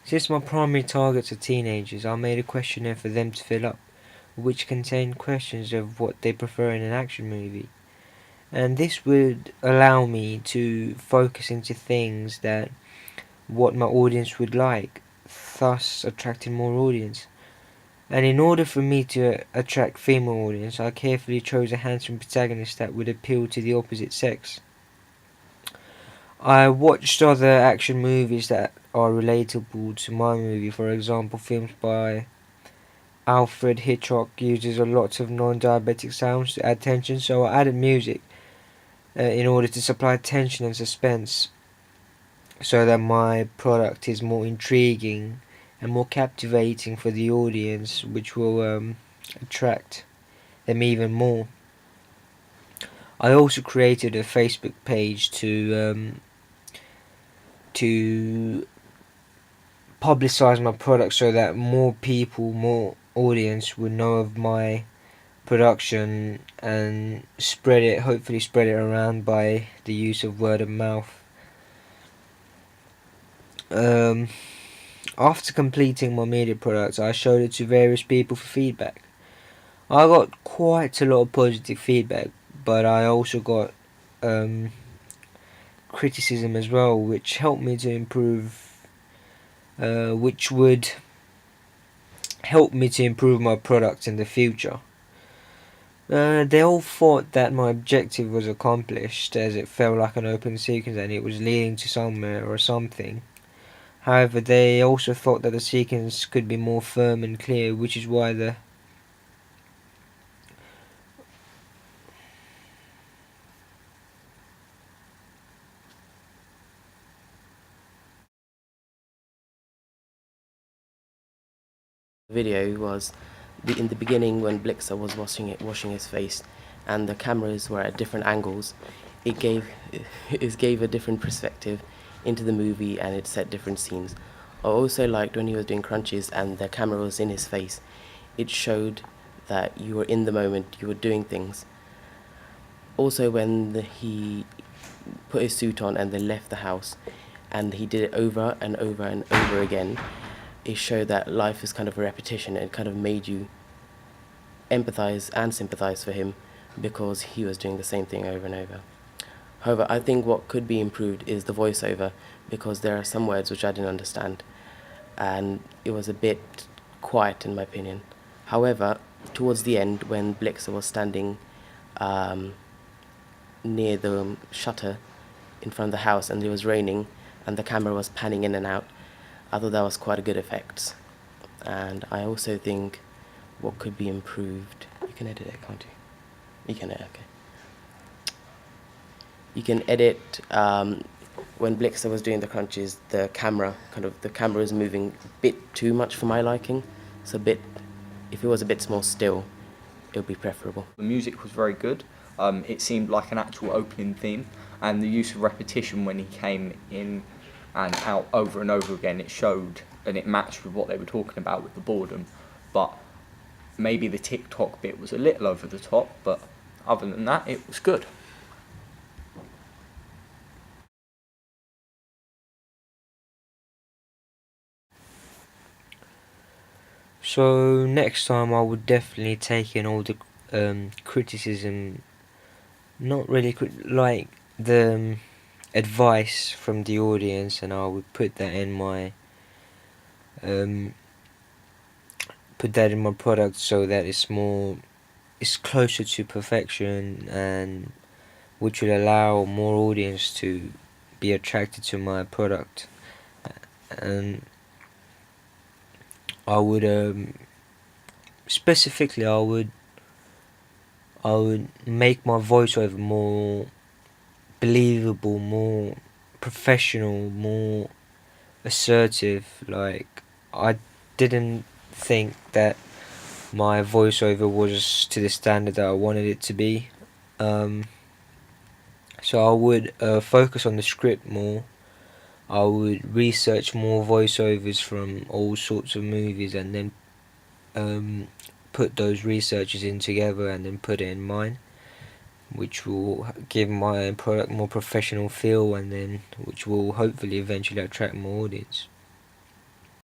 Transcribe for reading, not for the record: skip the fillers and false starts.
Since my primary targets are teenagers, I made a questionnaire for them to fill up, which contained questions of what they prefer in an action movie. And this would allow me to focus into things that what my audience would like, thus attracting more audience. And in order for me to attract female audience, I carefully chose a handsome protagonist that would appeal to the opposite sex. I watched other action movies that are relatable to my movie. For example, films by Alfred Hitchcock uses a lot of non-diabetic sounds to add tension, so I added music in order to supply tension and suspense, so that my product is more intriguing and more captivating for the audience, which will attract them even more. I also created a Facebook page to publicize my product so that more people, more audience would know of my production and hopefully spread it around by the use of word of mouth. Um, After completing my media products, I showed it to various people for feedback. I got quite a lot of positive feedback, but I also got um, criticism as well, which helped me to improve, which would help me to improve my product in the future. They all thought that my objective was accomplished, as it felt like an open sequence and it was leading to somewhere or something. However, they also thought that the sequence could be more firm and clear, which is why the video was in the beginning when Blixer was washing his face, and the cameras were at different angles. It gave it gave a different perspective into the movie, and it set different scenes. I also liked when he was doing crunches and the camera was in his face. It showed that you were in the moment, you were doing things. Also, when he put his suit on and then left the house, and he did it over and over and over again, it showed that life is kind of a repetition. It kind of made you empathize and sympathize for him because he was doing the same thing over and over. However, I think what could be improved is the voiceover, because there are some words which I didn't understand and it was a bit quiet in my opinion. However, towards the end, when Blixer was standing near the shutter in front of the house and it was raining and the camera was panning in and out, I thought that was quite a good effect. And I also think what could be improved, you can edit it, can't you? You can edit, okay. You can edit when Blixer was doing the crunches, the camera is moving a bit too much for my liking. So if it was a bit more still, it would be preferable. The music was very good. It seemed like an actual opening theme, and the use of repetition when he came in and out over and over again, it showed and it matched with what they were talking about with the boredom. But maybe the TikTok bit was a little over the top, but other than that, it was good. So next time I would definitely take in all the criticism, not really like the advice from the audience, and I would put that in my product so that it's closer to perfection, and which will allow more audience to be attracted to my product. And I would specifically I would make my voiceover more believable, more professional, more assertive. Like, I didn't think that my voiceover was to the standard that I wanted it to be. So I would focus on the script more. I would research more voiceovers from all sorts of movies, and then put those researches in together and then put it in mine, which will give my product more professional feel, and then which will hopefully eventually attract more audience.